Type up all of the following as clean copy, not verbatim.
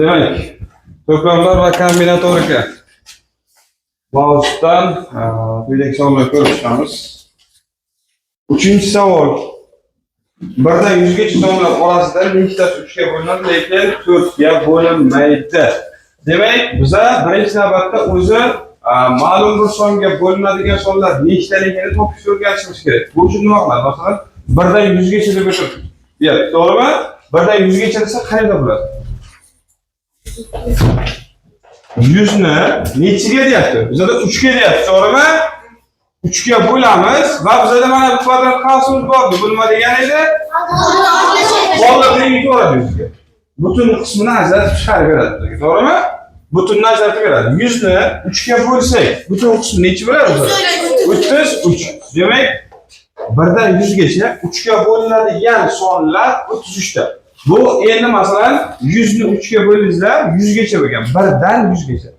Demak, to'plamlar va kombinatorika mavzudan quyidagi savollarni ko'rib chiqamiz. 3-savol. 1dan 100gacha sonlar orasida nechtasi 3ga bo'linadi, lekin 4ga bo'linmaydi. Demak, biza birinchi navbatda o'zi ma'lum bir songa bo'linadigan sonlar nechtaligini topishga o'rganishimiz kerak. Bu uchun nima qiladi? Masalan, 1dan 100gacha deb aytib, to'g'rimi? 1dan 100gacha desa qayerda bo'ladi? 100 ni nechiga deyapti? Bizada 3 ga deyapti, to'g'rimi? 3 ga bo'lamiz va bizada mana bu kvadrat qavsimiz bor. Bo'lma degan edi. Qoldirib yuboradi 100 ga. Butun qismini ajratib chiqarib beradi bizga, to'g'rimi? Butunni ajratib beradi. 100 ni 3 ga bo'lsak, butun qismi necha bo'ladi? 33. Demak, 1dan 100 gacha 3 ga bo'linadigan sonlar 33 ta. Bu endi masalan 100 ni 3 ga bo'lingizlar, 100 gacha bo'lgan. 1dan 100 gacha.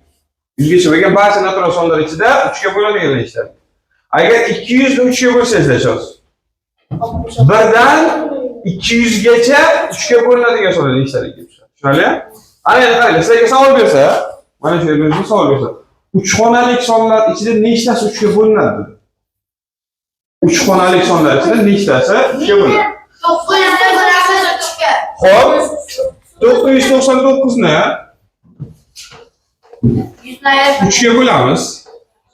100 gacha bo'lgan barcha natural sonlar ichida 3 ga bo'linadigan ishlar. Agar 200 ni 3 ga bo'lsangiz chos. 1dan 200 gacha 3 ga bo'linadigan sonlar ishlar ekan. Tushunarli? Ana endi qarang, sizlarga savol bersa, mana shu yerda savol bersa, 3 xonalik sonlar ichida nechtasi 3 ga bo'linadi dedi. 3 xonalik sonlar ichida nechtasi 3 ga bo'linadi? Xo'p, 999 ni 3 ga bo'lamiz.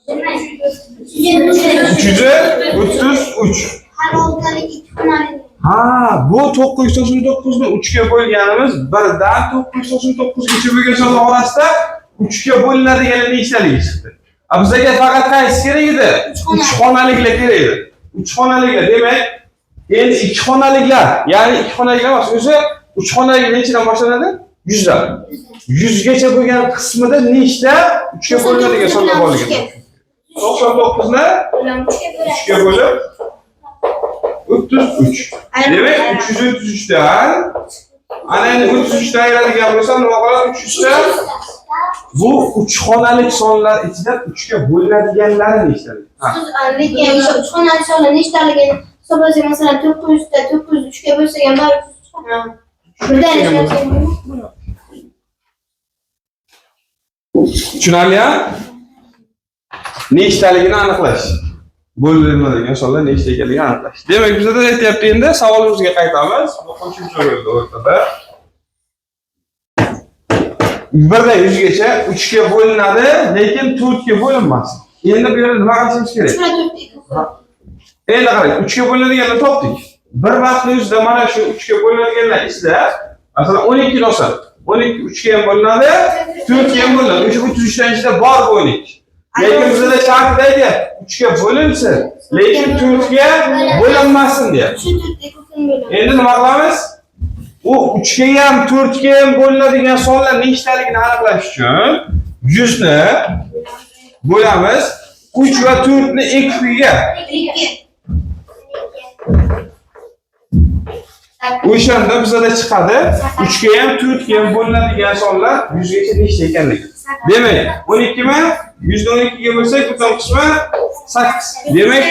333. Ha, bu 999 ni 3 ga bo'lganimiz 1dan 999 gacha bo'lgan sonlar orasida 3 ga bo'linadigan nechtaligi chiqdi. Bizga faqat qaysi kerak edi? 3 xonaliklar kerak edi. 3 xonaliklar demak, endi 2 xonaliklar, ya'ni 2 xonaliklar emas, o'zi 3 xonalik nechidan boshlanadi? 100 dan. 100 gacha bo'lgan qismida nechta 3 ga bo'linadigan sonlar borligini. 99 ni 3 ga bo'lib 33. Demak, 333 dan ana endi 33 dan ayiradigan bo'lsam, nima qoladi? 300 ta. Bu 3 xonalik sonlar ichida 3 ga bo'linadiganlari nechtalik? Lekin 3 xonalik sonlar nechtaligiini hisoblasak, masalan 900 ta 903 ga bo'lsa ham baribir tushunarli? Nechtaligini aniqlash. Bo'linadigan sonlar nechta ekanligini aniqlash. Demak, bizda aytyapti, endi savolimizga qaytamiz. Bu qo'shimcha bo'ldi o'rtada. 1dan 100 gacha 3 ga bo'linadi, lekin 4 ga bo'linmas. Endi bu yerda nima qilishimiz kerak? Endi qarang, 3 ga bo'linadiganlarni topdik. Bir vaqtni o'zida mana shu 3 ga bo'linadiganlar ichida, masalan 12 olsak, 12 3 ga ham bo'linadi, 4 ga ham bo'linadi. O'sha 33 dan ichida bor bu 12. Lekin bizda shartda aytyapti, 3 ga bo'linsin, lekin 4 ga bo'linmasin deyapti. Endi nima qilamiz? U 3 ga ham 4 ga ham bo'linadigan sonlar nechtaligini aniqlash uchun 100 ni bo'lamiz 3 va 4 ni ekviga. O'shanda bizda chiqadi 3 ga ham 4 ga ham bo'linadigan sonlar 100 gacha nechta ekanligi. Demak, 12 mi? 100 ni 12 ga bo'lsak, butun qismi 8. Demak,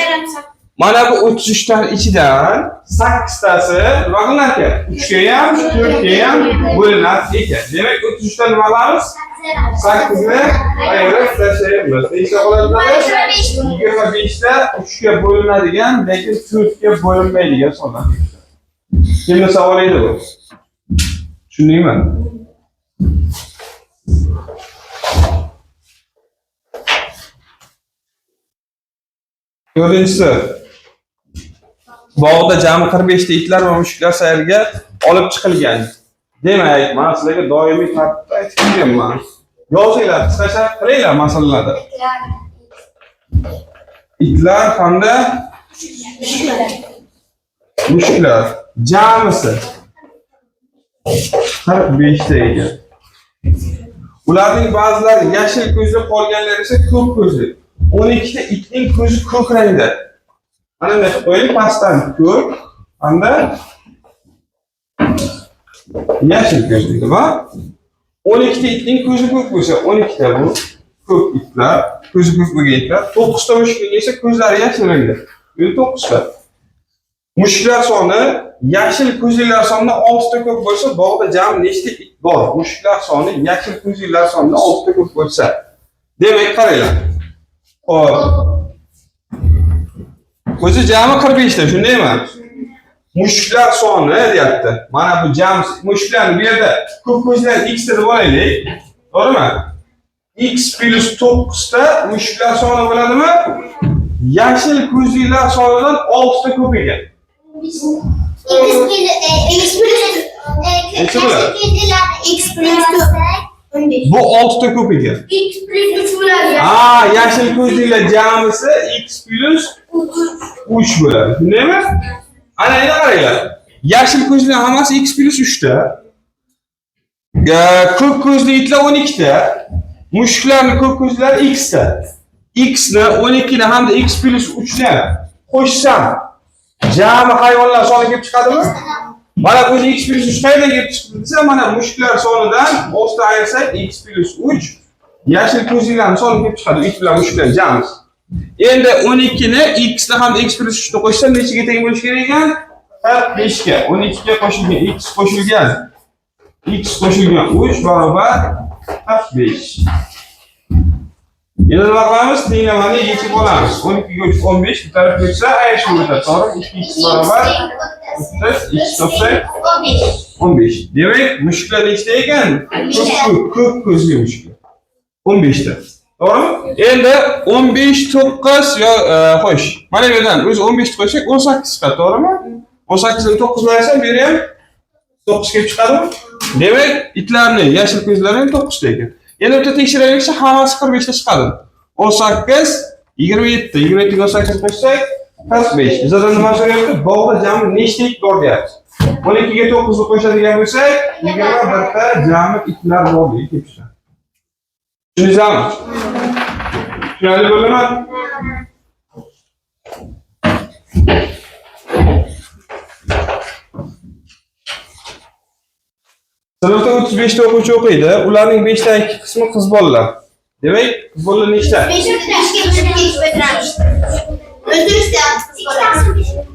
mana bu 33 dan ichidan 8 tasi nima qilar ekan? 3 ga ham, 4 ga ham bo'linar ekan. Demak, 33 dan nima qilamiz? 8 ni ayirib tashlaymiz. Nechta qoladi? 25 ta 3 ga bo'linadigan, lekin 4 ga bo'linmaydigan sonlar. Kimni savol edi bu? Tushundingmi? To'rtinchisi. Bog'da jami 45 ta itlar va mushuklar sayrga olib chiqilgan. Demak, men sizlarga doimiy tartibda aytib kelganman. Yozinglar, qisqacha qilinglar masalalarda. Itlar hamda mushuklar jamisi 45 ta ekan. Ularning ba'zilari yashil ko'zli, qolganlari esa ko'k ko'zli. 12 ta itning ko'zi ko'k rangda. Mana bunday qo'ying, pastdan ko'k hamda yashil ko'zli va 12 ta itning ko'zi ko'k bo'lsa, 12 ta bu ko'k itlar, ko'zi ko'k bo'lgan itlar, 9 ta mushukning esa ko'zlari yashil rangda. Bu 9 ta. Mushuklar soni yashil ko'zlilar sonidan 6 ta ko'p bo'lsa, bog'da jami nechta it bor? Mushuklar soni yashil ko'zlilar sonidan 6 ta ko'p bo'lsa. Demak, qaranglar. Xo'p. O'zi jami 45 ta, shundaymi? Mushuklar soni deyapti. Mana bu jami mushuklarni bu yerda ko'p ko'zlar x ta deb olaylik. To'g'rimi? X plus 9 ta mushuklar soni bo'ladimi? Yashil ko'zlilar sonidan 6 ta ko'p ekan. Bu 6 ta ko'p ekan. X plus 3 bo'ladi. Yashil ko'zlilar jamisi x plus 3 bo'ladi. Shundaymi? Ana endi qaranglar. Yashil ko'zlilar hammasi x plus 3 ta. Ko'k ko'zli itlar 12 ta. Mushuklarning ko'k ko'zlilari x ta. X ni 12 ni hamda x plus 3 ni qo'shsam jami hayvonlar soni kelib chiqadimi? Mana bu x plus 3 qayerdan kelib chiqdi desa, mana mushuklar sonidan 6 ta ayirsak x plus 3 yashil ko'zlilarning soni kelib chiqadi. It bilan mushuklar jamisi. Endi 12 ni x ni hamda x plus 3 ni qo'shsam nechaga teng bo'lishi kerak ekan? 45 ga. 12 ga qo'shilgan x qo'shilgan x qo'shilgan 3 barobar 45. Endi nima qilamiz? Tenglamani yechib olamiz. 12 ga 3 15 bu tarafga o'tsa ayirishib o'tadi. To'g'ri? 2x barobar 30 x 15. Demak, mushuklar nechta ekan? Ko'p ko'zli mushuklar. 15 ta. To'g'rimi? Endi 15 9 yo xo'sh. Mana bu yerdan o'zi 15 ni qo'ysak 18 chiqadi, to'g'rimi? 18 ni 9 bilan ayrsam bu ham 9 kelib chiqadimi? Demak, itlarni yashil ko'zlari ham 9 ta ekan. Endi bitta tekshiraversak, hammasi 45 ta chiqadi. 18 27 27 ga 18 qo'shsak 45. Bizdan nima so'rayapti? Bog'da jami nechta it bor deyapti. 12 ga 9 ni qo'shadigan bo'lsak, 21 ta jami itlar bor deyapti. Tushunizmi? Tushunarli bo'ldimi? Sinfda 35 ta o'quvchi o'qiydi. Ularning 5 dan 2 qismi qiz bolalar. Demak, qiz bolalar nechta? 5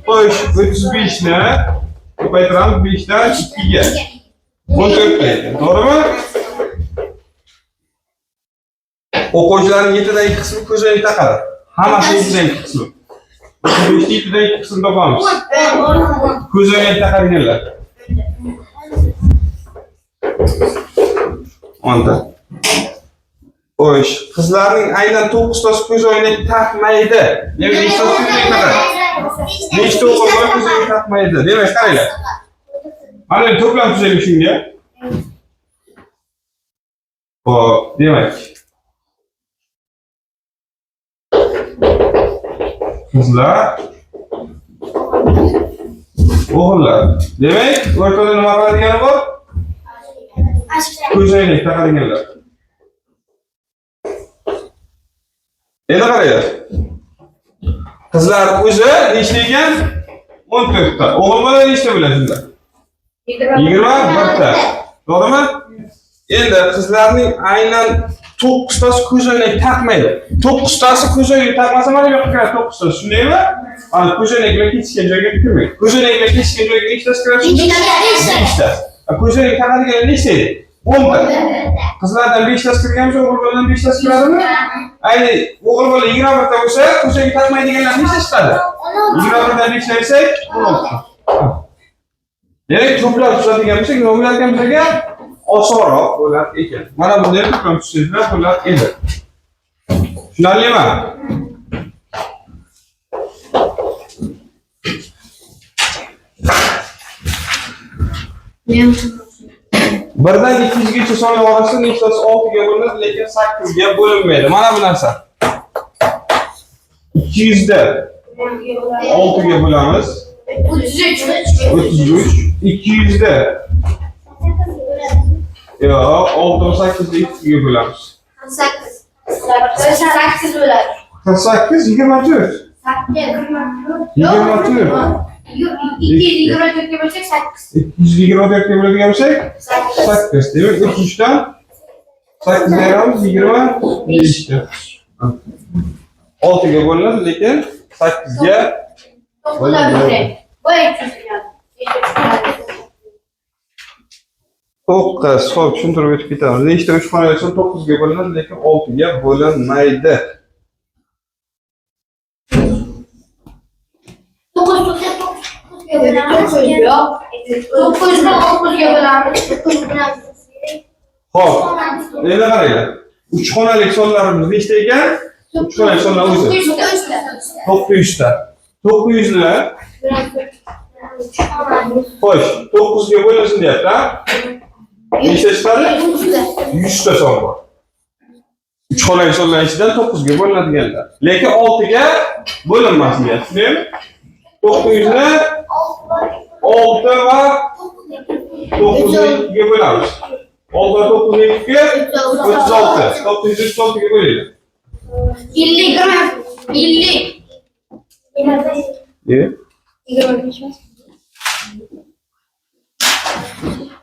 Xo'sh, 35 ni ko'paytiramiz 5 dan 2 ga. 14 ta. To'g'rimi? O'quvchilarning 7 dan 2 qismi ko'zoynak taqadi. Hammasi 7 dan 2 qismi. 35 ta 7 dan 2 qismi topamiz. Ko'zoynak taqadiganlar. Onda. Xo'sh, qizlarning aynan 9 tasi ko'zoynak taqmaydi. Demak, nechta ko'zoynak taqadi? Nechta o'quvchilar ko'zoynak taqmaydi? Demak, qaranglar. Mana to'plam tuzaylik shunga. Xo'p, demak. Qizlar, o'g'illar. Demak, o'rtada nima qiladigani bor? Ko'zoynak taqadiganlar. Endi qaranglar. Qizlar o'zi nechta ekan? 14 ta. O'g'il bola nechta bo'ladi shunda? 21 ta. To'g'rimi? Endi qizlarning aynan 9 tasi ko'zoynak taqmaydi. 9 tasi ko'zoynak taqmasa mana bu yoqqa kiradi 9 tasi. Shundaymi? Ana ko'zoynak bilan ketishgan joyga kirmaydi. Ko'zoynak bilan ketishgan joyga nechtasi kiradi? 5 ta. Ko'zoynak taqadiganlar nechta edi? 10 ta. Qizlardan 5 tasi kirgan bo'lsa, o'g'il boladan 5 tasi kiradimi? Ayni o'g'il bola 21 ta bo'lsa, ko'zoynak taqmaydiganlar nechta chiqadi? 21 dan 5 ayirsak 16 ta. Demak, to'plab tuzadigan bo'lsak, nima bo'larkan bizga? Osonroq bo'lar ekan. Mana bunday to'plam tuzsanglar bo'lar edi. Tushunarlimi? Birdan 200 gacha sonlar orasida nechtasi 6 ga bo'linadi, lekin 8 ga bo'linmaydi. Mana bu narsa. 200 da 6 ga bo'lamiz. 33. 200 da yo, 6 8 ga 2 ga bo'lamiz. 8 bo'ladi. 8 24. 24. 224 ga bo'lsak 8. 224 ga bo'ladigan bo'lsak 8. Demak, 33 dan 8 beramiz 25 ta. 6 ga bo'linadi, lekin 8 ga bo'linadi. To'qqiz. Xo'p, tushuntirib o'tib ketamiz. Nechta 3 xonali son 9 ga bo'linadi, lekin 6 ga bo'linmaydi. 9 Xo'p, endi qaranglar. 3 xonali sonlarimiz nechta ekan? 3 xonali sonlar o'zi 900 ta. 900 ni xo'sh, 9 ga bo'linsin deyapti. Nechta chiqadi? 100 ta son bor. 3 xonali sonlar ichidan 9 ga bo'linadiganlar. Lekin 6 ga bo'linmasin deyapti. Tushunaymi? 900 ni 6 va 9 ga bo'lamiz. 6 va 9 ni 2 ga 36. 936 ga bo'laylik. 50 gram. 50.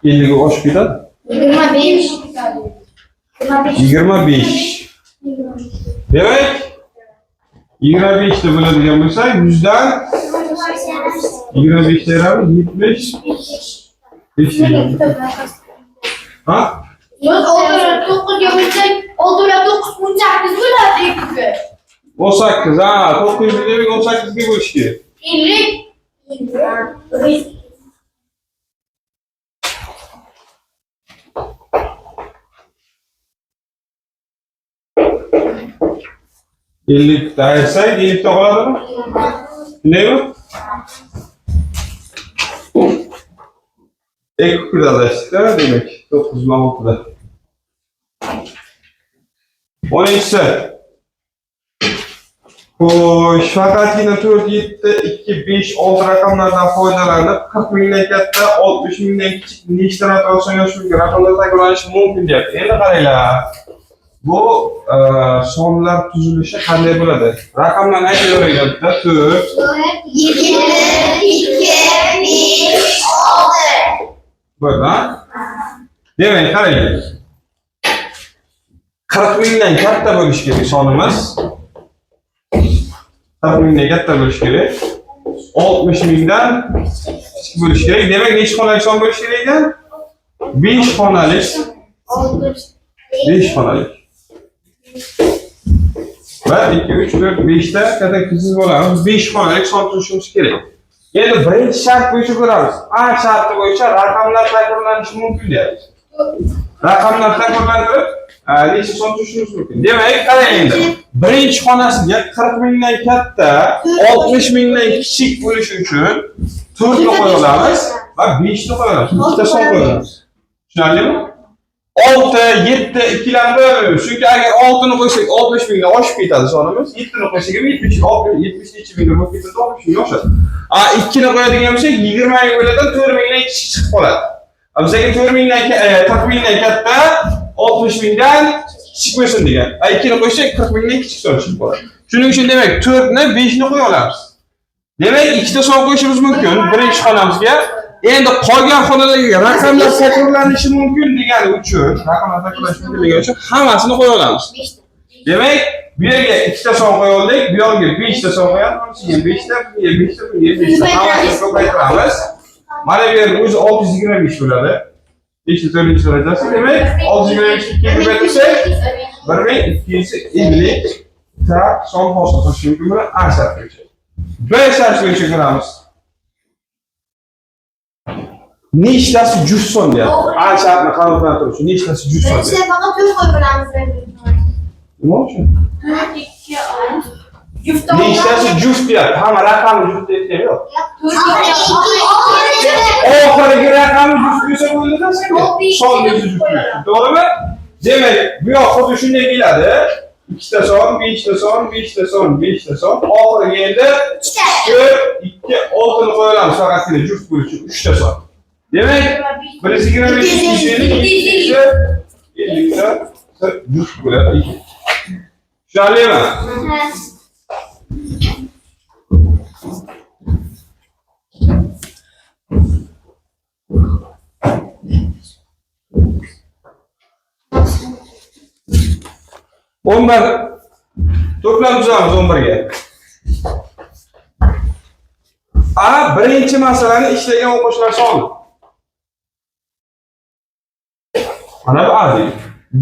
50 ga oshib ketadi. 25. 25. Demak, 25 ta bo'ladigan bo'lsa, 100 dan 25 ta beramiz, 75. Ha? Yo'q, 9 ga bo'lsak, 6 va 9 18 bo'ladi. 18, ha, 900 demak 18 ga bo'lish kerak. 50. 50 ta aytsak, 50 ta qoladimi? Shundaymi? Ekvivalentda demak 9 va 6 da. 10-si. Xo'sh, faqatgina 4, 7, 2, 5, 6 raqamlardan foydalanib 40 mingdan katta, 60 mingdan kichik nechta notatsiyaga shu raqamlar takrorlanishi mumkin deyapti. Endi qaranglar. Bu sonlar tuzilishi qanday bo'ladi? Raqamlarni aytib o'raylik. 4, 7, 2, 5, 6. Bo'ldi. Demak, qaranglar. 40 mingdan katta bo'lishi kerak sonimiz. 40 mingdan katta bo'lishi kerak. 60 mingdan kichik bo'lishi kerak. Demak, necha xonali son bo'lishi kerak ekan? 5 xonali. 5 xonali. 1, 2, 3, 4, 5 ta katta kichik bo'lamiz. 5 xonali son tuzishimiz kerak. Endi birinchi shart bo'yicha ko'ramiz. A sharti bo'yicha raqamlar takrorlanishi mumkin deyapti. Raqamlar takrorlanib, necha son tuzishimiz mumkin. Demak, qarang endi. Birinchi xonasiga 40 mingdan katta, 60 mingdan kichik bo'lishi uchun 4 ni qo'ya olamiz va 5 ni qo'ya olamiz. Ikkita son qo'ya olamiz. Tushunarlimi? 6, 7 ikkilanib bo'lamiz. Chunki agar 6 ni qo'ysak 60 mingdan oshib ketadi sonimiz. 7 ni qo'ysak 70 mingdan bo'lib ketadi, 60 mingga oshadi. 2 ni qo'yadigan bo'lsak 20 ming bo'ladi, 4 mingdan kichik chiqib qoladi. Bizga 4 mingdan 40 mingdan katta, 60 mingdan kichik bo'lsin degan. 2 ni qo'ysak 40 mingdan kichik son chiqib qoladi. Shuning uchun demak 4 ni 5 ni qo'ya olamiz. Demak, ikkita son qo'yishimiz mumkin birinchi xonamizga. Endi qolgan xonalarga raqamlar takrorlanishi mumkin degani uchun, raqamlar takrorlanishi mumkin degani uchun hammasini qo'ya olamiz. Demak, bu yerga ikkita son qo'ya oldik, bu yerga 5 ta son qo'yamiz, bunga 5 ta, bunga 5 ta, bunga 5 ta. Hammasini ko'paytiramiz. Mana bu yerda o'zi 625 bo'ladi. 5 ta 4 darajasi. Demak, 625 ga ko'paytirsak 1250 ta son hosil qilish mumkin bo'ladi A shart bo'yicha. B shart bo'yicha ko'ramiz. Nechtasi juft son deyapti. A shartni qabul qilib turuvchi nechtasi juft son deyapti. Faqat 4 qo'yib olamiz. Nima uchun? 4, 2, 6. Juft. Nechtasi juft deyapti. Hamma raqamni juft deyotgani yo'q. 4, 2, Oxirgi raqamni juft bo'lsa bo'ladi-da senga. Sonni juft bo'ladi. To'g'rimi? Demak, bu yoq xuddi shunday keladi. 2 ta son, 5 ta son, 5 ta son, 5 ta son. Oxiriga endi 4, 2, 6 ni qo'yamiz faqatgina juft bo'lishi 3 ta son. Demek, birisi 25 kişilik, 50 ta juft bo'ladi. Tushunarlimi? To'plam tuzamiz 11 ga. birinchi masalani ishlagan o'quvchilar soni. Mana bu A deydi.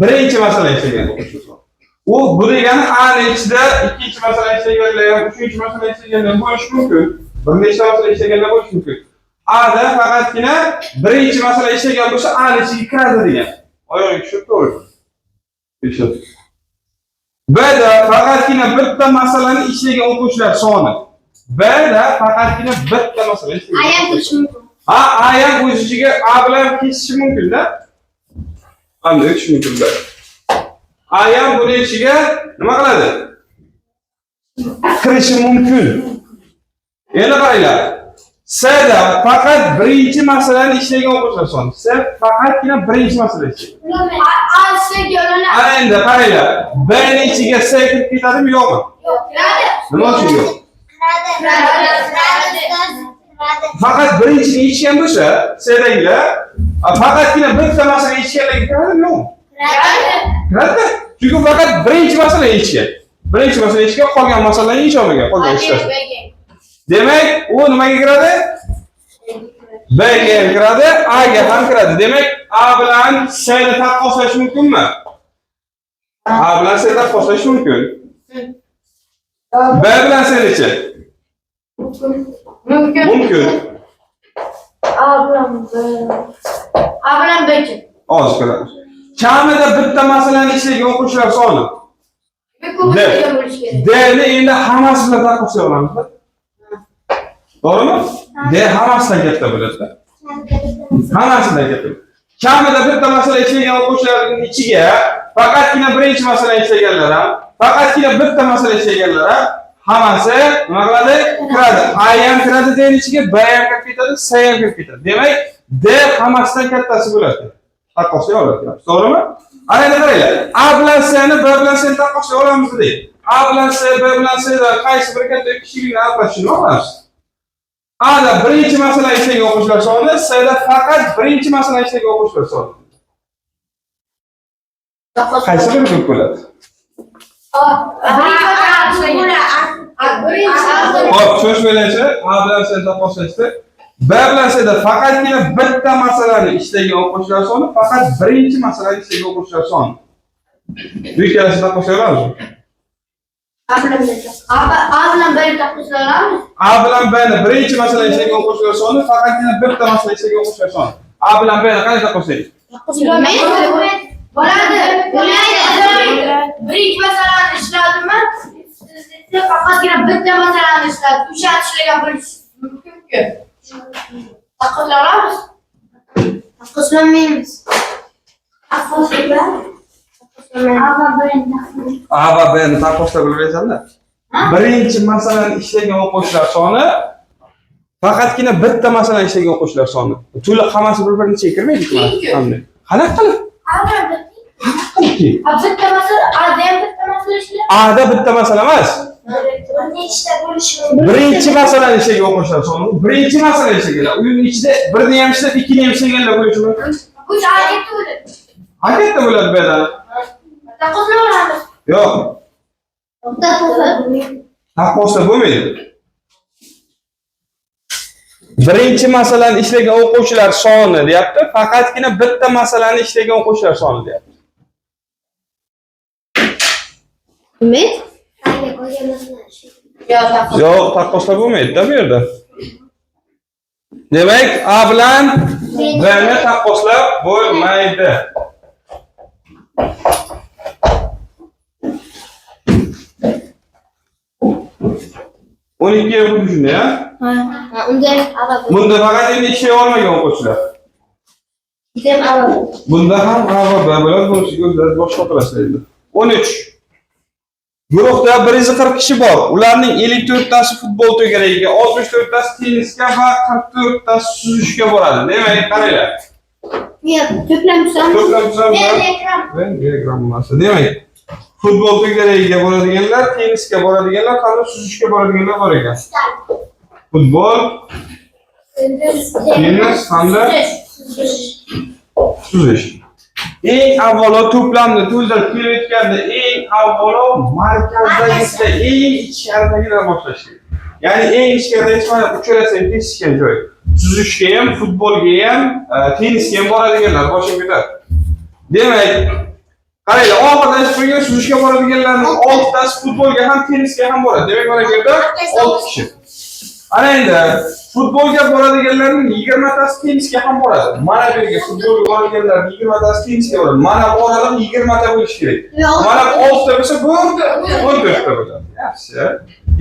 Birinchi masala ishlagan o'quvchilar soni. U bu degani A ni ichida ikkinchi masala ishlaganlar, uchinchi masala ishlaganlar bo'lishi mumkin. Bir nechta masala ishlaganlar bo'lishi mumkin. A'da faqatgina birinchi masala ishlagan bo'lsa, A ni ichiga kiradi degan. Oyog'i tushib to'g'ri. Tushib. B'da faqatgina bitta masalani ishlagan o'quvchilar soni. B'da faqatgina bitta masala ishlagan. A ham kirishi mumkin. A ham o'z ichiga A bilan keshishi mumkin-da. Qanday o'tishi mumkin-da? A ham buni ichiga nima qiladi? Kirishi mumkin. Endi qaranglar. S'da faqat birinchi masalani ishlagan o'quvchilar soni. S faqatgina birinchi masala ishlaydi. A ishlagan. Ana endi qaranglar. B ni ichiga S kirib ketadimi, yo'qmi? Yo'q, kiradi. Nima uchun yo'q? Kiradi. Faqat birinchini ichgan bo'lsa, S'dagilar faqatgina bitta masala ichganlarga kiradimi, yo'qmi? Kiradi. Chunki faqat birinchi masala ichgan. Birinchi masala ichgan, qolgan masalalarni icha olmagan, qolgan ishlar. Demak, u nimaga kiradi? B ga kiradi, A ga ham kiradi. Demak, A bilan S ni taqqoslash mumkinmi? A bilan S taqqoslash mumkin. B bilan S necha? Mumkin. A bilan B. Oz qiladi. Kamida bitta masalani ishlagan o'quvchilar soni. D ni endi hammasi bilan taqqoslay olamiz. To'g'rimi? D hammasidan katta bo'ladi. Hammasidan katta. Kamida bitta masala ishlagan o'quvchilarning ichiga faqatgina birinchi masala ishlaganlar ham, faqatgina bitta masala ishlaganlar ham hammasi nima qiladi? Kiradi. A ham kiradi D ichiga, B ham kirib ketadi, S ham kirib ketadi. Demak, D hammasidan kattasi bo'ladi. Taqqoslay oladi. To'g'rimi? Ana endi qaranglar. A bilan S ni B bilan S ni taqqoslay olamiz deydi. A bilan S, B bilan S da qaysi bir katta kichikligini aniqlashni olamiz. A'da birinchi masala ishlagan o'quvchilar soni, S'da faqat birinchi masala ishlagan o'quvchilar soni. Qaysi biri ko'p bo'ladi? Hop, tushunishmaylarcha, A bilan S taqqoslashdi. B bilan S'da faqatgina bitta masalani ishlagan o'quvchilar soni, faqat birinchi masalani ishlagan o'quvchilar soni. Bu ikkalasini taqqoslay olamizmi? A bilan B taqqoslay olamiz. A bilan B ni birinchi masala ishlagan o'quvchilar soni, faqatgina bitta masala ishlagan o'quvchilar soni. A bilan B ni qanday taqqoslaymiz? Bo'ladi. Birinchi masalani ishladimmi? Faqatgina bitta masalani ishladim. O'shani ishlagan bo'lishi mumkin-ku. Taqqoslay olamiz? Taqqoslaymaymiz. A va B ni taqqoslay bilmaysanlar. Birinchi masalani ishlagan o'quvchilar soni, faqatgina bitta masalani ishlagan o'quvchilar soni. To'liq hammasi bir-birini ichiga kirmaydi-ku. Qanaqa qilib? Bitta masala, A'da ham bitta masala ishlaydi. A'da bitta masala emas. Nechta bo'lishi mumkin? Birinchi masalani ishlagan o'quvchilar soni, birinchi masala ishlaganlar. Uning ichida birini ham ishlab, ikkini ham ishlaganlar bo'lishi mumkin. Bu A'ga bo'ladi. Albatta bo'ladi B'da. Taqqoslay olamiz. Yo'q, Taqqoslay. taqqoslay bo'lmaydi. Birinchi masalani ishlagan o'quvchilar soni deyapti, faqatgina bitta masalani ishlagan o'quvchilar soni deyapti. Umid? Yo'q, taqqoslay bo'lmaydi-da bu yerda. Demak, A bilan B ni taqqoslab bo'lmaydi. O'n ikkiga xuddi shunday, ha? Bunda faqat endi ishlay olmagan o'quvchilar. Bunda ham A va B bo'ladi, bunisiga o'zlari boshqa qilasizlar. 13. Guruhda 140 kishi bor. Ularning 54 tasi futbol to'garagiga, 64 tasi tennisga va 44 tasi suzishga boradi. Demak, qaranglar. Demak, futbol to'garagiga boradiganlar, tennisga boradiganlar, hamda suzishga boradiganlar bor ekan. Futbol, tennis hamda suzish. Eng avvalo to'plamni to'ldirib kelayotganda eng avvalo markazdagisi, eng ichkaridagidan boshlash kerak. Ya'ni eng ichkarida hech mana uchalasan kesishgan joy. Suzishga ham, futbolga ham, tennisga ham boradiganlar boshini ko'tarib. Demak, qaranglar, oxirida chiqgan suzishga boradiganlarning 6 tasi futbolga ham, tennisga ham boradi. Demak, mana bu yerda 6 kishi. Ana endi futbolga boradiganlarning 20 tasi tennisga ham boradi. Mana bu yerga futbolga boradiganlarning 20 tasi tennisga boradi. Mana bu oradan 20 ta bo'lish kerak. Mana 6 ta bo'lsa bu 14 ta bo'ladi. Yaxshi.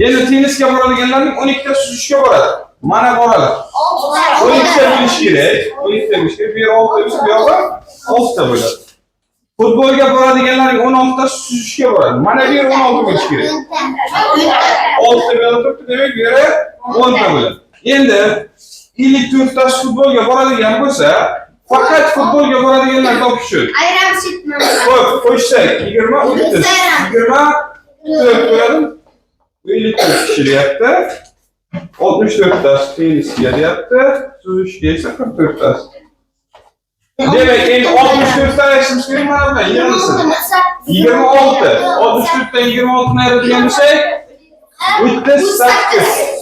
Endi tennisga boradiganlarning 12 ta suzishga boradi. Mana boralar. 12 ta bo'lish kerak. 12 ta bo'lish kerak. Bu yer 6 ta bo'lsa, bu yoqda 6 ta bo'ladi. Futbolga boradiganlarning 16 ta suzishga boradi. Mana bu yer 16 bo'lish kerak. 6 ta bo'lib turibdi, demak bu yer 10 ta bo'ladi. Endi 54 ta futbolga boradigan bo'lsa, faqat futbolga boradiganlar topish uchun. Ayramsitman. Xo'p, qo'shsak 20 o'ttiz. 24 bo'ladi. 54 kishi deyapti. 64 ta tennisga deyapti. Suzishga esa 44 ta. Demak, endi 64 ta aytishimiz kerak mana bundan yig'ilsin. 26. 64 dan 26 ni ayiradigan bo'lsak, 38.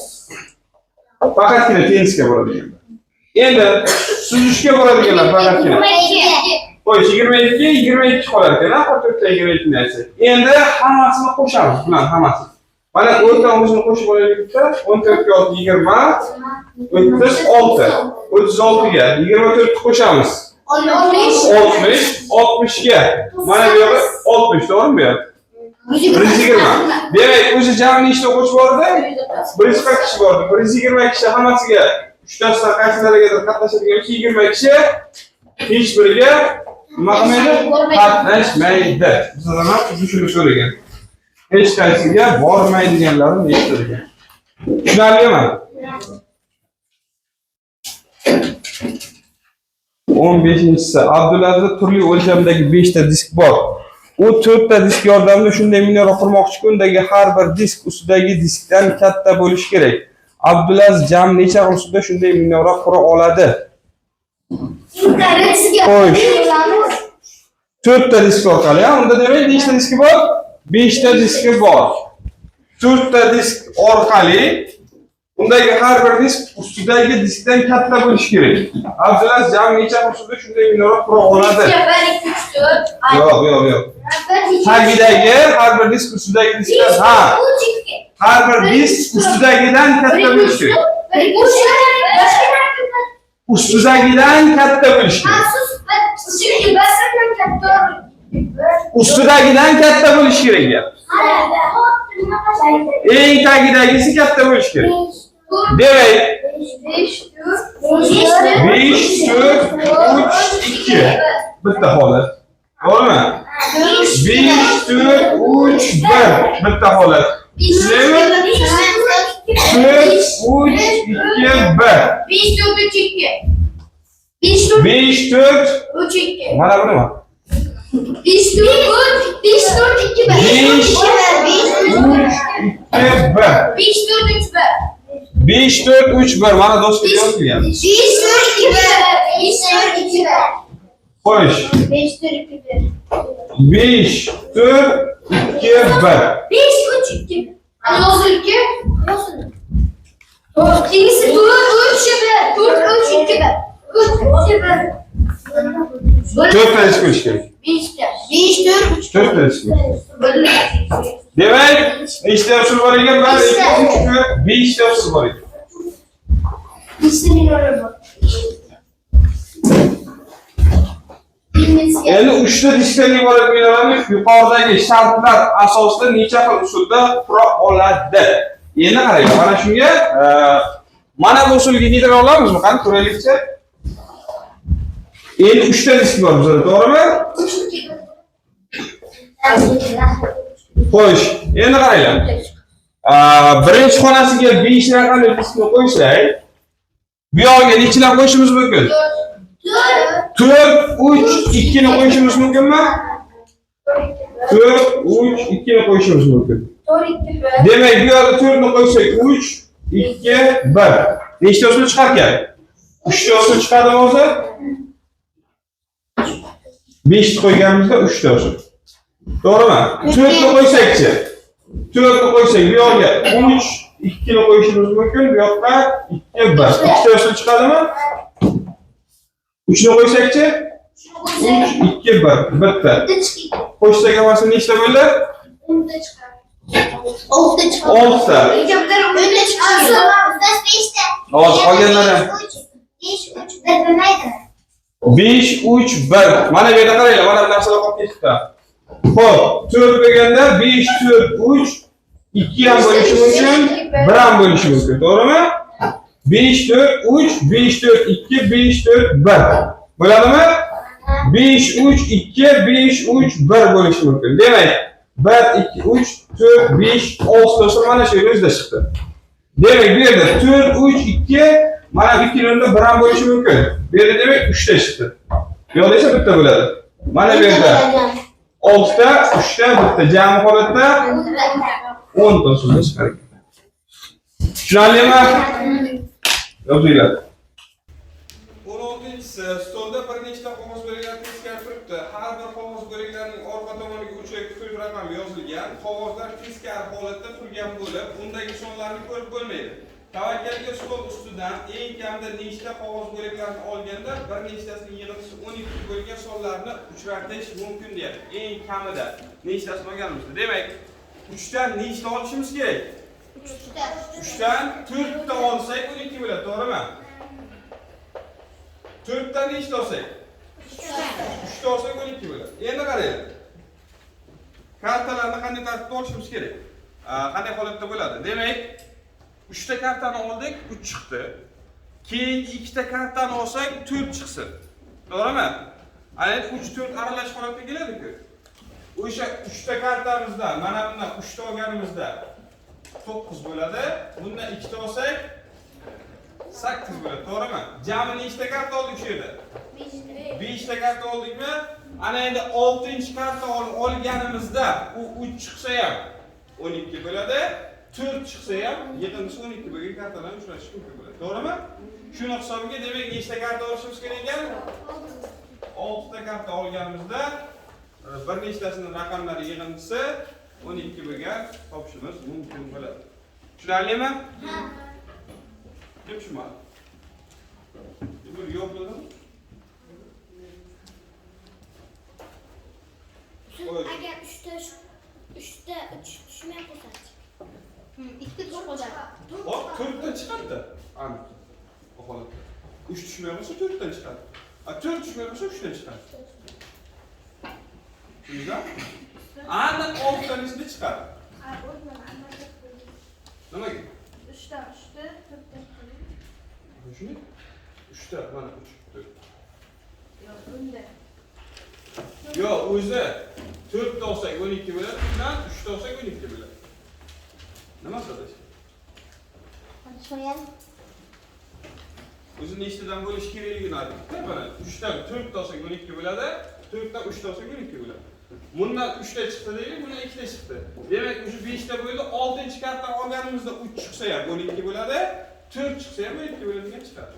Faqatgina tennisga boradiganlar. Endi suzishga boradiganlar faqatgina. Qo'yish 22 qolar ekan, 44 dan 22 ni aytsak. Endi hammasini qo'shamiz, bular hammasi. Mana o'rtamizini qo'shib olaylikda 14 ga 20, 36. 36 ga 24 qo'shamiz. 60 ga. Mana bu yerda 60, to'g'rimi bu yer? 120. Demak, o'zi jami nechta o'quvchi bordi? 140 kishi bordi. 120 kishi hammasiga 3 darslar qaysilarigadir qatnashadigan 20 kishi hech biriga nima qilmaydi? Qatnashmaydi. Bizlar ham shuni so'ragan. Hech qaysiga bormaydiganlarni eshittirgan. Tushunarlimi? 15-si Abdulazizda turli o'lchamdagi 5 ta disk bor. U 4 ta disk yordamida shunday minora qurmoqchi-ki, undagi har bir disk ustidagi diskdan katta bo'lishi kerak. Abdulaziz jam necha usulda shunday minora qura oladi? Xo'sh. 4 ta disk orqali, unda demak nechta diski bor? 5 ta diski bor. 4 ta disk orqali undagi har bir disk ustidagi diskdan katta bo'lishi kerak. Abdulaziz jam necha usulda shunday minora qura oladi? Yo'q. Tagidagi har bir disk ustidagi diskdan har bir disk ustidagidan katta bo'lishi kerak. Ustidagidan katta bo'lishi kerak. Ustidagidan katta bo'lishi kerak gap. Eng tagidagisi katta bo'lishi kerak. Demak, 5, 4, 3, 2. Bitta holat. To'g'rimi? 5, 4, 3, 1. Bitta holat. 4, 3, 2, 1. 5, 4, 3, 2. Mana bunimi? 5, 4, 2, 1. 5, 4, 3, 1. Mana do'stlar yozilgan. 5, 4, 2, 1. Xo'sh. 5, 4, 2, 1. 5, 4, 2, 1. 5, 3, 2. Nasıl 2? Nasıl? 4, 3, 2, 1. 4, 3, 2, 1. 4 tane çıkmış gerek. 5, 4, 3. 4 tane çıkmış. Demek işte usul var iken ben 5 de usul var iken. Yani uchta diskdan iborat binolarni yuqoridagi shartlar asosida necha xil usulda qura oladi? Endi qarang, mana shunga mana bu usulga yetib olamizmi? Qani ko'raylikchi. Endi uchta disk bor bizda, to'g'rimi? Xo'sh, endi qaranglar. Birinchi xonasiga 5 raqamli diskni qo'ysak, bu yoqqa nechilab qo'yishimiz mumkin? 4, 3, 2 ni qo'yishimiz mumkinmi? 4, 3, 2 ni qo'yishimiz mumkin. Demak, bu yoqda 4 ni qo'ysak, 3, 2, 1. Nechta usul chiqarkan? 3 ta usul chiqadimi o'zi? 5 ni qo'yganimizda 3 ta usul. To'g'rimi? 4 ni qo'ysakchi. 4 ni qo'ysak, bu yoqqa 3, 2 ni qo'yishimiz mumkin. Bu yoqqa 2 1. 2 ta usul chiqadimi? 3 ni qo'ysakchi? 3 2 1. Bitta. Qo'shsak hammasi nechta bo'ldi? 10ta chiqadi. 6ta chiqadi. 6 ta. 10ta chiqadi. 5ta. Hozir qolganlari 5 3 1 bilmaydi. 5 3 1. Mana bu yerda qaranglar, mana bu narsalar qolib ketdi. Xo'p, 4 bo'lganda 5 4 3 2 ham bo'lishi mumkin, 1 ham bo'lishi mumkin, to'g'rimi? 5 4 3 5 4 2 5 4 1. Bo'ladimi? 5 3 2 5 3 1 bo'lishi mumkin. Demak, 1 2 3 4 5 6 ta mana shu yerda o'zida chiqdi. Demak, bu yerda 4 3 2 mana 2 ni o'rnida 1 ham bo'lishi mumkin. Bu yerda demak 3 ta chiqdi. Bu yoqda esa bitta bo'ladi. Mana bu yerda 6 ta, 3 ta, bitta jami holatda 10 ta so'zlar chiqar ekan. Tushunarlimi? Yozinglar. 16-si stolda bir nechta qog'oz bo'laklari teskari turibdi. Har bir qog'oz bo'laklarining orqa tomoniga uchak pul raqami yozilgan. Qog'ozlar teskari holatda turgan bo'lib, undagi sonlarni ko'rib bo'lmaydi. Tavakkalga stol ustidan eng kamida nechta qog'oz bo'laklarini olganda bir nechtasining yig'indisi 12 bo'lgan sonlarni uchratish mumkin deyapti. Eng kamida nechtasini olganimizda. Demak, 3 dan nechta olishimiz kerak? 3 dan 4 ta olsak 12 bo'ladi, to'g'rimi? 4 dan nechta olsak? 3 ta olsak 12 bo'ladi. Endi qaranglar. Kartalarni qanday tartibda olishimiz kerak? Qanday holatda bo'ladi? Demak, 3 ta kartani oldik, 3 chiqdi. Keyin 2 ta kartani olsak 4 chiqsin. To'g'rimi? Ana 3 4 aralash holatga keladi-ku. O'sha 3 ta kartamizda, mana bundan 3 ta olganimizda 9 bo'ladi. Bundan 2 ta olsak 8 bo'ladi, to'g'rimi? Jami nechta karta oldik shu yerda? 5 ta karta oldikmi? Ana endi 6-karta olganimizda u 3 chiqsa ham 12 bo'ladi. 4 chiqsa ham yig'indisi 12 bo'lgan kartalarni uchratish mumkin bo'ladi. To'g'rimi? Shuni hisobiga demak nechta karta olishimiz kerak ekan? 6 ta karta olganimizda bir nechtasining raqamlari yig'indisi 12 bo'lgan topishimiz mumkin bo'ladi. Tushunarlimi? Ha. Deb tushunmadi. Bu yo'q bo'ladimi? Agar 3 tushmay qolsa-chi? 2 ta bo'ladi. Hop, 4 ta chiqadi. Aniq. Bu holatda. 3 tushmay qolsa 4 ta chiqadi. 4 tushmay qolsa 3 ta chiqadi. Tushundingizmi? Aniq 6 taning ichida chiqadi. Nimaga? 3 ta 4 ta. Shuni 3 ta mana 3 4. Yo'q, bunda. Yo'q, o'zi 4 ta olsak 12 bo'ladi, undan 3 ta olsak 12 bo'ladi. Nima qiladi? Qancha O'zi nechtadan bo'lish kerakligini aytdik. Mana 3 dan 4 ta olsak 12 bo'ladi, 4 dan 3 ta olsak 12 bo'ladi. Bundan 3 ta chiqdi deylik, bundan 2 ta chiqdi. Demak, o'sha 5 ta bo'ldi, 6-karta olganimizda 3 chiqsa ham 12 bo'ladi, 4 chiqsa ham 12 bo'ladigan chiqadi.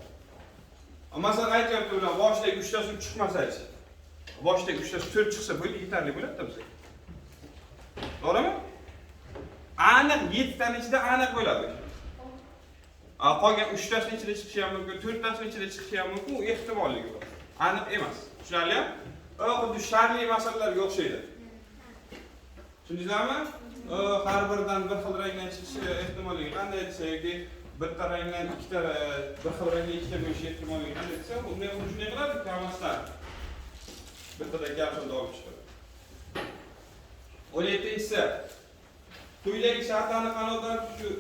Masalan, aytyapti ular, boshidagi 3 tasi chiqmasa-chi. Boshidagi 3 tasi 4 chiqsa bo'ldi, yetarli bo'ladi-da bizga. To'g'rimi? Aniq 7 taning ichida aniq bo'ladi. Qolgan 3 tasining ichida chiqishi ham mumkin, 4 tasining ichida chiqishi ham mumkin, u ehtimolligi bor. Aniq emas. Tushunarlimi? Xuddi shartli masalalarga o'xshaydi. Tushundingizmi? Har biridan bir xil rangdan chiqishi ehtimolligi qanday desak, bitta rangdan ikkita bir xil rangdan ikkita bo'lishi ehtimolligi qanday desa, unday shunday qiladi, kamasdan. Bittada kapsulda olib chiqadi. 17-si quyidagi shartlarni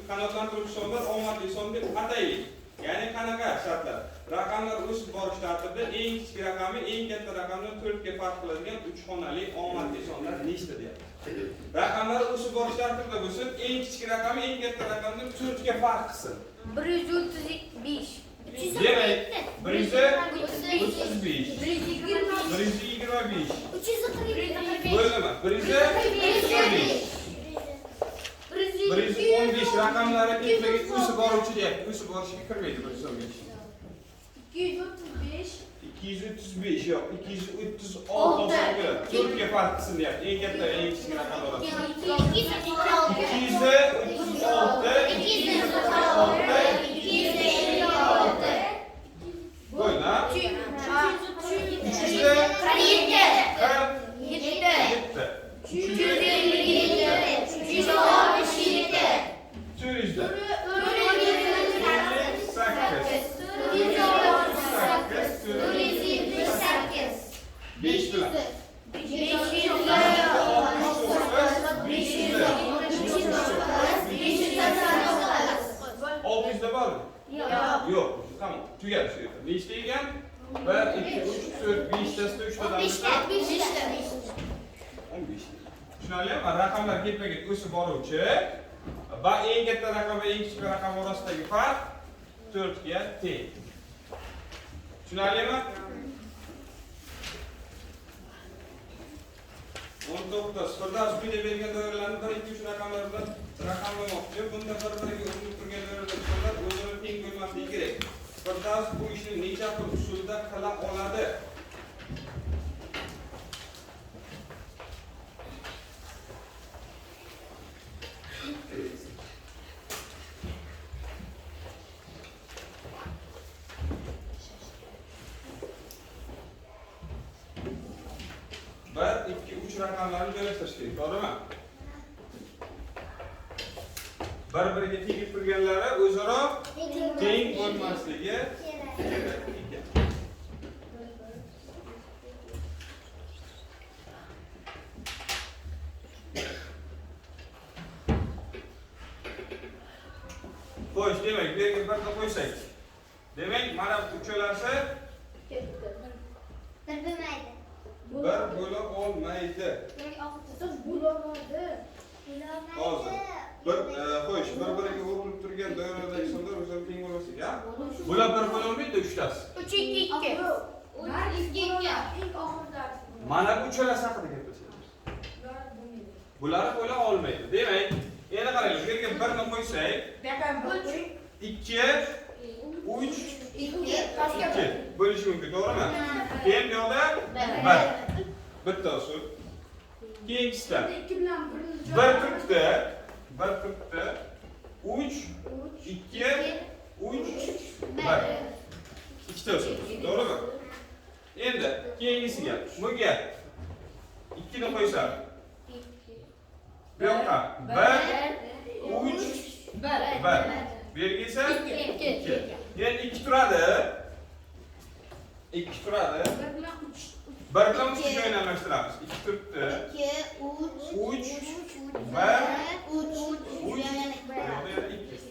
qanoatlantiruvchi sonlar omadli son deb ataylik. Ya'ni qanaqa shartlar? Raqamlar o'sib borish tartibida eng kichik raqami eng katta raqamdan 4 ga farq qiladigan 3 xonali omadli sonlar nechta deyapti. Raqamlar o'sib borish tartibida bo'lsin, eng kichik raqami eng katta raqamdan 4 ga farq qilsin. 135. Demak, 135. 125. 345. Bo'ldimi? 125. 115 raqamlari ketmaga o'sib boruvchi deyapti. O'sib borishiga kirmaydi bu hisobga. 235. 235 yo'q, 236 bo'ladi. 4 ga 3'ga farq qilsin deyapti. Eng katta va eng kichik raqam orasida. 246. Qo'yla. 5 bilan. 600'da bormi? Yo'q. Tamam. Tugadi shu yerda. Nechta ekan? 1 2 3 4 5 tasida 3 tadan 15. Tushunarlimi? Raqamlar ketma-ket o'sib boruvchi va eng katta raqam va eng kichik raqam orasidagi farq 4 ga teng. Tushunarlimi? 19 sıfırdan üstüne belirgen doiralarni 1 2 3 raqamlarida raqamlamoqchi. Bunda bir-biriga urilib turgan doiralar o'zini teng bo'lmasligi kerak. Sıfırdan bu ishni necha xil usulda qila oladi? Bir, ikki, uch raqamlarni joylashtirish kerak, to'g'rimi? Bir-biriga tegib turganlari o'zaro teng bo'lmasligi kerak. Xo'sh, demak, bu yerga birga qo'ysak. Demak, mana uchalasi bir bo'la olmaydi. Hozir qo'yish, bir-biriga urilib turgan doiradagi sonlar o'zaro teng bo'lmasligi, ha? Bular bir bo'la olmaydi, uchtasi. 3 2 2. Mana bu uchalasi haqida gaplashamiz. Bular bo'la olmaydi. Demak, endi qaraylik, bu yerga birni qo'ysak, 2 3 2 bo'lishi mumkin, to'g'rimi? Keyin bu yoqda 1. Bitta usul. Keyingisida 1 turibdi, 3 2 3 1. Ikkita usul, to'g'rimi? Endi keyingisiga bunga 2 ni qo'ysam, bu yoqqa 1 3 1. Bu yerga esa 2. Endi 2 turadi. 2 turadi. 1 bilan 3 joylashtiramiz. 2 turibdi. 3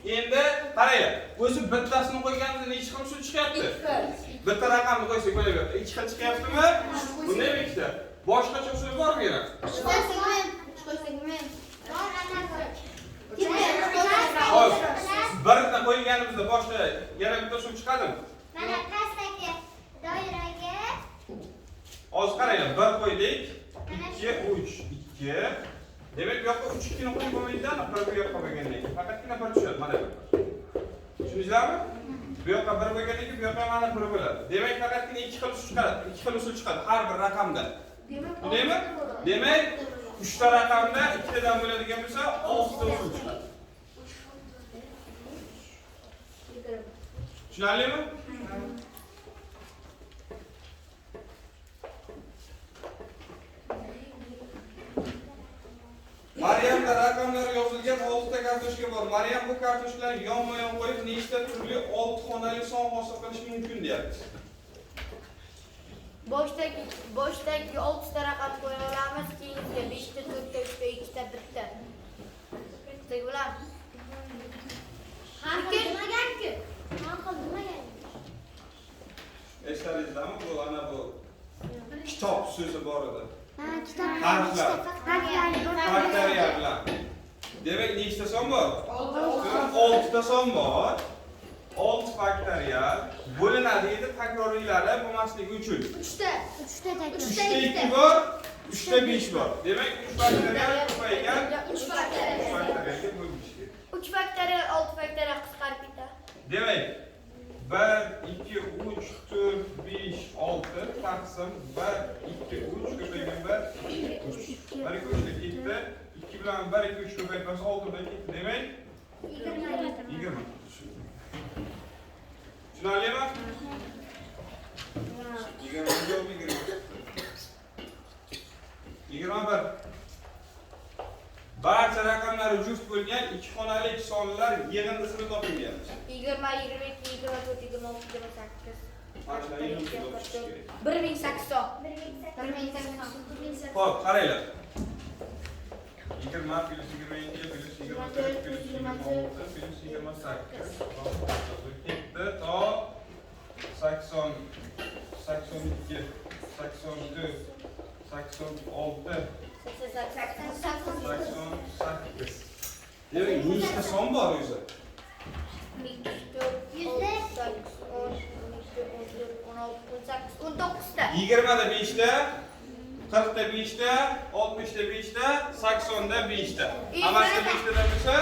Endi qaranglar. O'zi bittasini qo'yganimizda necha xil usul chiqyapti? Bitta raqamni qo'ysak bo'laveradi. 2 xil chiqyaptimi? Bunday ikkita. Boshqacha usul bormi yana? Xo'sh, birni qo'yganimizda boshqa yana bitta usul chiqadimi? Mana pastdagi doiraga Hozir qaranglar, 1 qo'ydik. 2 3 2. Demak, bu yoqqa 3 2 ni qo'yib bo'lmaydi-da, bir yoqqa qo'ygandan keyin faqatgina bir tushadi, mana bu. Tushundingizlarmi? Bu yoqqa 1 bo'lgandan keyin bu yoqqa mana 1 bo'ladi. Demak, faqatgina 2 xil usul chiqadi. 2 xil usul chiqadi har bir raqamda. Demak, demak 3 ta raqamda 2 tadan bo'ladigan bo'lsa, 6 ta usul chiqadi. Tushunarlimi? Maryamda raqamlar yozilgan 6 ta kartoshka bor. Maryam bu kartoshkalarni yonma-yon qo'yib, nechta turli 6 xonali son hosil qilish mumkin deyapti. Boshdagi 6 ta raqam qo'ya olamiz, keyingi 5 ta, 4 ta, 3 ta, 2 ta, 1 ta. Bitta bo'ladi. qilmagan-ku. Qilmagan. Esingizda bu ana bu kitob so'zi bor edi. Ha, kitob. Harflar. Harflar bilan. Demak, nechta son bor? 6 ta son bor. 6 faktorial bo'linadi edi takrorlari bo'lmasligi uchun. 3 ta. 3 ta takror. 3 ta 2 bor, 3 ta 5 bor. Demak, 3 faktorial ko'paygan 3 faktorial. 3 faktorialga bo'linishi kerak. 3 faktorial 6 faktorial qisqarib ketadi. Demak, 1 2 3 4 5 6 taqsim 1 2 3 ko'paygan 1 1 2 3 ketdi. 2 bilan 1 2 3 ko'paytirsa 6 dan ketdi. Demak 20. Tushunarlimi? 21. Barcha raqamlari juft bo'lgan ikki xonali sonlar yig'indisini toping deyapmiz. 20, 22, 24, 26, 28. Mana shular yig'indisini topish kerak. 1800. 1800. Xo'p, qaranglar. 20 plus 22 plus 24 plus 26 plus 28. Ketdi to 80 82 84 86 88. Demek nechta son bor o'zi? 20 da 5 ta, 40 da 5 ta, 60 da 5 ta, 80 da 5 ta. Hammasi 5 tadan bo'lsa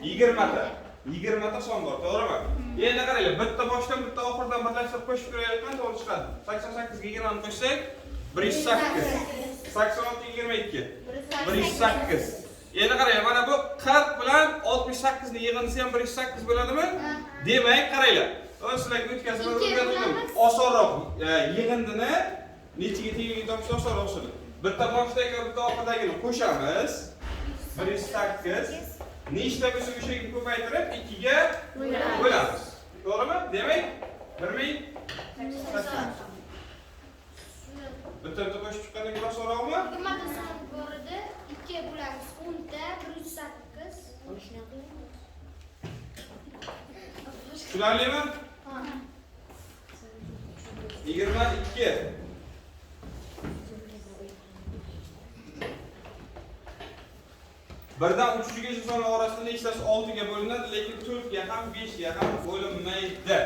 20 ta. 20 ta son bor, to'g'rimi? Endi qaranglar, bitta boshdan bitta oxirdan birlashtirib qo'shib ko'rayotgan to'g'ri chiqadi. 88 ga 20 ni qo'shsak 108. 86 22. 108. Endi qaranglar, mana bu 40 bilan 68 ni yig'indisi ham 108 bo'ladimi? Demak, qaranglar. Sizlarga o'tkazib o'rgatdim. Osonroq yig'indini nechiga tengligini topish osonroq usul. Bitta boshdagi bitta oxirdagini qo'shamiz. 108. Nechta bo'lsa o'shaga ko'paytirib 2 ga bo'lamiz. To'g'rimi? Demak, 1080. Bitta qo'shib chiqqandan keyin osonroqmi? 20 ta son bor edi. 2 bo'lamiz. 10 ta 108. Tushunarlimi? 22. Birdan 3gacha sonlar orasida nechtasi 6 ga bo'linadi, lekin 4 ga ham 5 ga ham bo'linmaydi.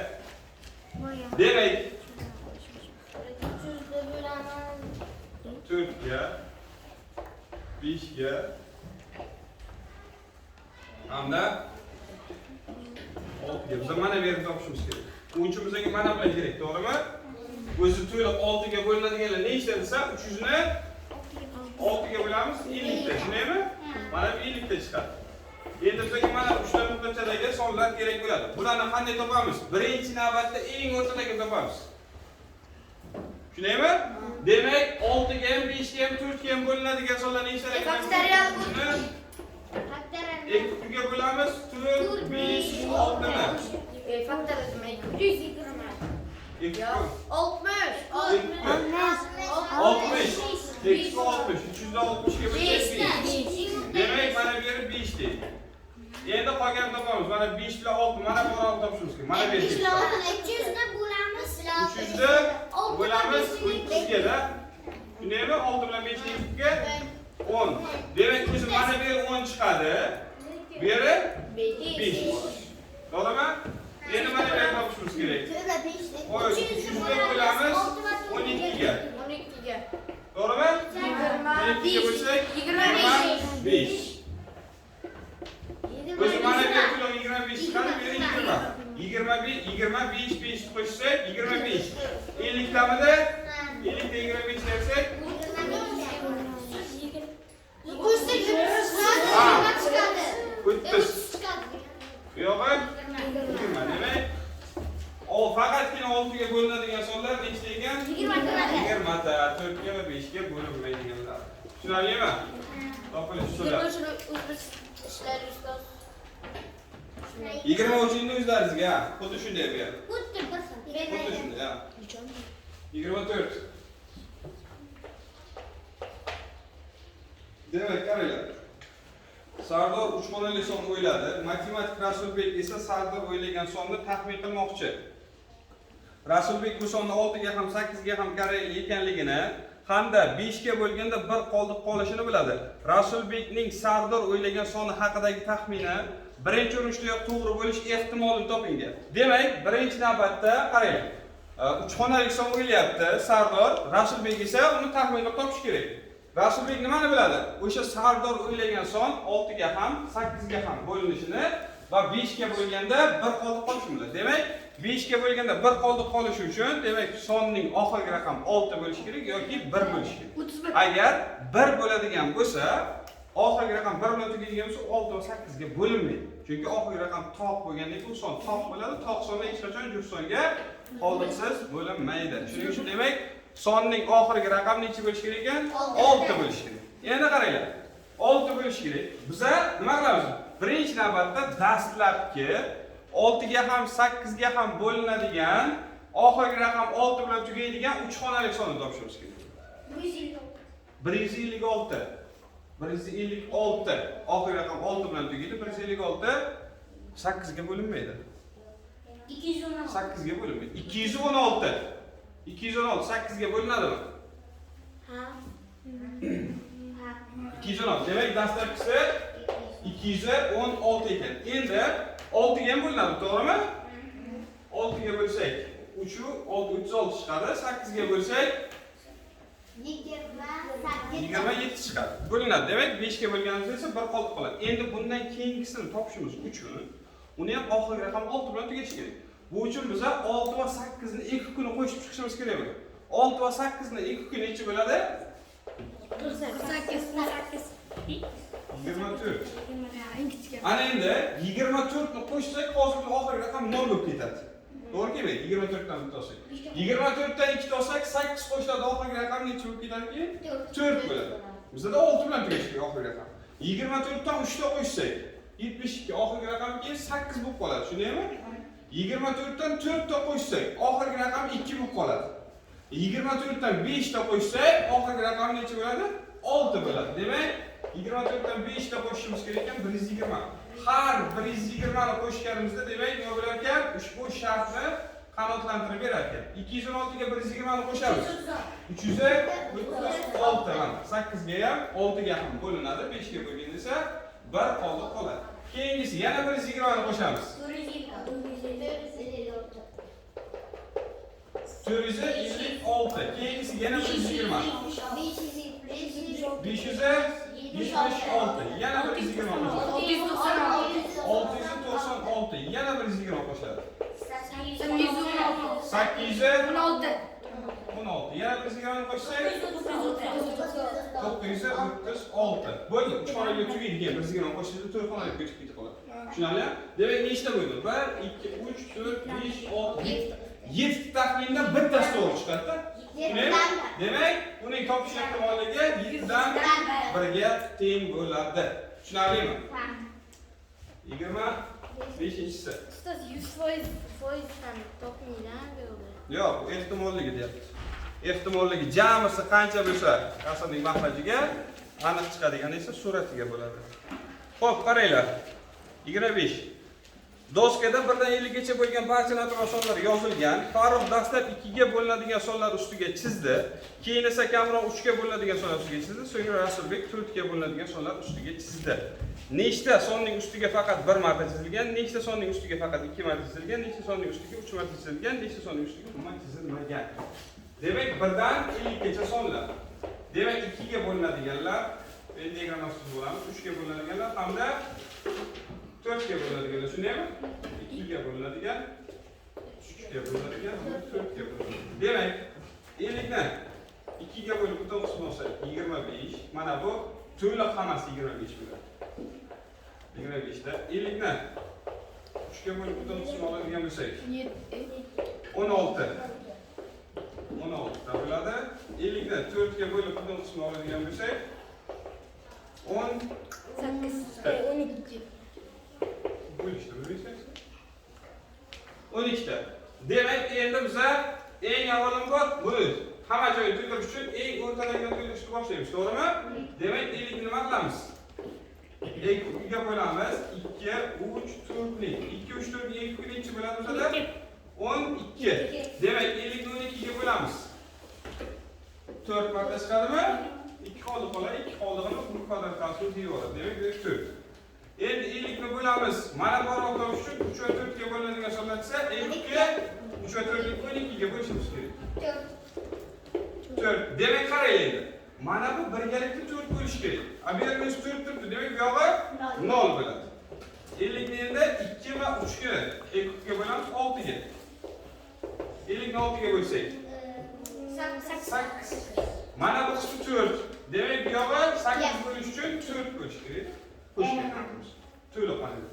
Demak, 300 da bo'laman. 4 ga 5 ga hamda 6 ga biz mana bu yerni topishimiz kerak. O'yinchimizga mana bilan kerak, to'g'rimi? O'zi to'liq 6 ga bo'linadiganlar nechta desa, 300 ni 6 ga bo'lamiz 50 ta, tushunaymi? Mana bu 50 ta chiqadi. Endi bizga mana uchta nuqtachadagi sonlar kerak bo'ladi. Bularni qanday topamiz? Birinchi navbatda eng o'rtadagi topamiz. Tushunaymi? Demak, 6 ga ham, 5 ga ham, 4 ga ham bo'linadigan sonlar nechta ekan? Faktorial Ga bo'lamiz 4 5 6 ni. Faktorial demak 120. 360 ga bo'lsak 5. Demak, mana bu yeri 5 deydi. Endi qolganini topamiz. Mana 5 bilan 6 mana bu orani topishimiz kerak. Mana bu yerga. 300 da bo'lamiz. 300 da bo'lamiz 300 ga da. Tushunaymi? 6 bilan 5 ga 10. Demak, o'zi mana bu yer 10 chiqadi. Bu yeri 5. To'g'rimi? Endi mana bu yerni topishimiz kerak. 300 da bo'lamiz 12 ga. 12 ga. To'g'rimi? 12 ga bo'lsak 25. O'zi mana bu yer 25 chiqadi, bu yer 20. 25 5 qo'shsak 25. 50 tamida 50 ga 25 dersak 30 chiqadi. Bu yog'i 20. Demak, faqatgina 6 ga bo'linadigan sonlar nechta ekan? 20 ta, 4 ga va 5 ga bo'linmaydiganlar. Tushunarlimi? Topilish usuli. 20 o'chingni o'zlaringizga, xuddi shunday bu yer. Xuddi shunday, ha. 24. Demak, qaranglar. Sardor 3 xonali son o'yladi. Matematik Rasulbek esa Sardor o'ylagan sonni taxmin qilmoqchi. Rasulbek bu sonni 6 ga ham 8 ga ham kerakli ekanligini hamda 5 ga bo'lganda bir qoldiq qolishini biladi. Rasulbekning Sardor o'ylagan soni haqidagi taxmini birinchi urinishda to'g'ri bo'lish ehtimolini toping deyapti. Demak, birinchi navbatda qaranglar. 3 xonali son o'ylayapti Sardor, Rasulbek esa uni taxmin qilib topish kerak. Rasulbek nimani biladi? O'sha Sardor o'ylagan son 6 ga ham, 8 ga ham bo'linishini va 5 ga bo'lganda bir qoldiq qolishini biladi. Demak, 5 ga bo'lganda 1 qoldiq qolishi uchun, demak, sonning oxirgi raqam 6 bo'lishi kerak yoki 1 bo'lishi kerak. 31. Agar 1 bo'ladigan bo'lsa, oxirgi raqam 1 bilan tugaydigan bo'lsa, 6 va 8 ga bo'linmaydi. Chunki oxirgi raqam toq bo'lgandan keyin son toq bo'ladi. Toq sonda hech qachon juft songa qoldiqsiz bo'linmaydi. Shuning uchun demak, sonning oxirgi raqam necha bo'lishi kerak ekan? 6 bo'lishi kerak. Endi qaranglar. 6 bo'lishi kerak. Biza nima qilamiz? Birinchi navbatda dastlabki 6 ga ham 8 ga ham bo'linadigan oxirgi raqam 6 bilan tugaydigan 3 xonalik sonni topishimiz kerak. 156. 156. Oxirgi raqam 6 bilan tugaydi. 156 8 ga bo'linmaydi. 216. 8 ga bo'linmaydi. 216. 216 8 ga bo'linadimi? Ha. 216. Demak, dastlabkisi 216 ekan. Endi 6 ga ham bo'linadi, to'g'rimi? 6 ga bo'lsak, 3 u 6 36 chiqadi. 8 ga bo'lsak 27 chiqadi. Bo'linadi. Demak, 5 ga bo'lganimizda esa 1 qolib qoladi. Endi bundan keyingisini topishimiz uchun uni ham oxirgi raqam 6 bilan tugatish kerak. Bu uchun biz 6 va 8 ni 2 kuni qo'shib chiqishimiz kerak bo'ladi. 6 va 8 ni 2 kuni necha bo'ladi? 48. 24. Ana endi 24 ni qo'shsak, hozirgi oxirgi raqam 0 bo'lib ketadi. To'g'rimi? 24 dan bitta olsak. 24 dan 2 olsak, 8 qo'shiladi, oxirgi raqam necha bo'lib ketadi? 4 bo'ladi. Bizda 6 bilan tugashi kerak oxirgi raqam. 24 dan 3 ta qo'shsak, 72 oxirgi raqam keyin 8 bo'lib qoladi. Tushundingmi? 24 dan 4 ta qo'shsak, oxirgi raqam 2 bo'lib qoladi. 24 dan 5 ta qo'shsak, oxirgi raqam necha bo'ladi? 6 bo'ladi. Demak, 24 dan 5 ta qo'shishimiz kerak ekan 120. Har 120 ni qo'shganimizda demak nima bo'lar ekan? Ushbu shartni qanoatlantirib berar ekan. 216 ga 120 ni qo'shamiz. 336 mana. 8 ga ham 6 ga ham bo'linadi. 5 ga bo'lganda esa 1 qoldi qoladi. Keyingisi yana 120 ni qo'shamiz. 456. Keyingisi yana 120. 576. Yana 120 qo'shadi. 696. Yana 120 qo'shadi. 816. Yana 120 qo'shsak 936. Bo'ldi. 3 xonaga tugaydigan 120 qo'shildi, 4 xonaga ko'chib ketib qoladi. Tushunarli? Demak, nechta bo'ldi? 1, 2, 3, 4, 5, 6, 7 taxmindan bittasi to'g'ri chiqadi. Demak, uning topish ehtimolligi 7 dan 1 ga teng bo'ladi. Tushunarlimi? 25-si. Ustoz 100% ham topmaydi-ku. Yo'q, ehtimolligi deyapti. Ehtimolligi jamisi qancha bo'lsa, qasamning maxrajiga aniq chiqadigan esa suratiga bo'ladi. Xo'p, qaranglar. 25. Doskada 1 dan 50 gacha bo'lgan barcha natural sonlar yozilgan. Farruh dastlab 2 ga bo'linadigan sonlar ustiga chizdi. Keyin esa Kamron 3 ga bo'linadigan sonlar ustiga chizdi. So'ngra Rasulbek 4 ga bo'linadigan sonlar ustiga chizdi. Nechta sonning ustiga faqat 1 marta chizilgan, nechta sonning ustiga faqat 2 marta chizilgan, nechta sonning ustiga 3 marta chizilgan, nechta sonning ustiga umuman chizilmagan. Demak, 1 dan 50 gacha sonlar. Demak, 2 ga bo'linadiganlar, endi diagrammasini bo'lamiz, 3 ga bo'linadiganlar hamda 4 ga bo'linadiganlar, shundaymi? 2 ga bo'linadigan, 3 ga bo'linadigan, 4 ga bo'linadigan. Demak, 50 dan 2 ga bo'lib butun qismi olsa 25. Mana bu to'liq hammasi 25 bo'ladi. 25 da 50 dan 3 ga bo'lib butun qismi oladigan bo'lsak 16. 16 da bo'ladi. 50 dan 4 ga bo'lib butun qismi oladigan bo'lsak 12. Bo'lishdi, bilmaysiz? 12 ta. Demak, endi biza eng avvalambor buni hamma joyni to'ldirish uchun eng o'rtadagi to'ldirishni boshlaymiz, to'g'rimi? Demak, 50 ni nima qilamiz? 2 ga bo'lamiz. 2, 3, 4 ning. 2, 3, 4 ning 2 necha bo'ladi bizada? 12. Demak, 50 ni 12 ga bo'lamiz. 4 marta chiqadimi? 2 qoldi qoladi. 2 qoldig'ini bu kvadrat qilib yuboradi. Demak, 4. Endi 50 ni bo'lamiz. Mana bu topish uchun 3 va 4 ga bo'linadigan sonlar esa 50 ga 3 va 4 ni 12 ga bo'lishimiz kerak. 4. Demak, qarang endi. Mana bu birgalikda 4 bo'lish kerak. A bu yerda 4 turibdi. Demak, bu yog'i 0 bo'ladi. 50 ni endi 2 va 3 ga, 2 ga bo'lamiz 6 ga. 50 ni 6'ga bo'lsak. 8. Mana bu qismi 4. Demak, bu yog'i 8 bo'lish uchun 4 qo'shish kerak. Qo'shib ketamiz. To'liq qilamiz.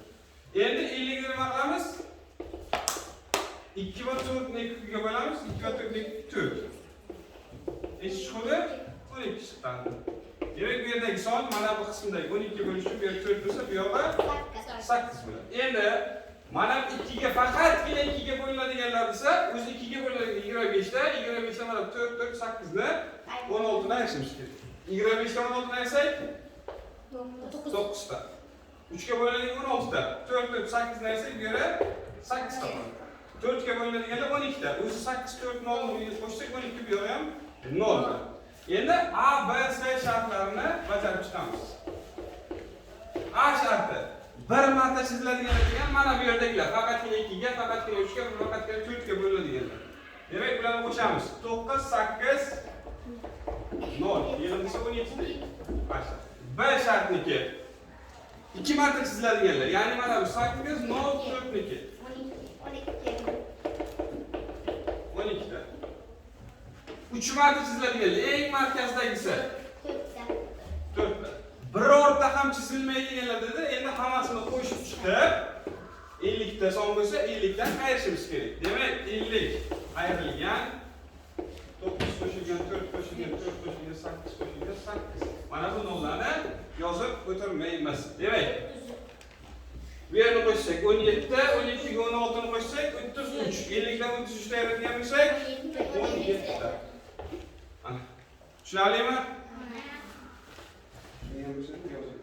Endi 50 ni nima qilamiz? 2 va 4 ni 2 ga bo'lamiz. 2 va 4 ni 4. Endi chiqdi 12 chiqqan. Demak, bu yerdagi son mana bu qismdagi 12 bo'lish uchun bu yerda 4 bo'lsa, bu yog'i 8 bo'ladi. Endi mana 2 ga faqatgina 2 ga bo'linadiganlar desa, o'zi 2 ga bo'linadigan 25 da, 25 da mana 4 4 8 ni 16 dan ayirishimiz kerak. 25 dan 16 dan ayirsak 9 ta. 3 ga bo'linadigan 16 ta. 4 4 8 dan ayirsak bu yerda 8 ta bo'ladi. 4 ga bo'linadiganlar 12 ta. O'zi 8 4 0 ni qo'shsak 12 bu yerda ham 0. Endi A, B, C shartlarini bajarib chiqamiz. A sharti bir marta chiziladigan mana bu yerdagilar faqatgina 2 ga, faqatgina 3 ga, faqatgina 4 ga bo'linadiganlar. Demak, bularni qo'shamiz. 9 8 0. Yig'indisi 17 deydi. Mana B shartniki 2 marta chiziladiganlar. Ya'ni mana bu 8 0 4 niki. 12 da. 3 marta chiziladiganlar. Eng markazdagisi 4 ta. Birorta ham chizilmaydiganlar dedi. Endi hammasini qo'shib chiqib 50 ta son bo'lsa 50 dan ayirishimiz kerak. Demak, 50 ayrilgan 9 qo'shilgan 4 qo'shilgan 4 qo'shilgan 8 qo'shilgan 8. Mana bu nollarni yozib o'tirmaymiz. Demak, bu yerni qo'shsak 17 ta, 12 ga 16 ni qo'shsak 33. 50 dan 33 ta ayiradigan bo'lsak 17 ta. Ana. Tushunarlimi? Shunga ham bo'lsa yozib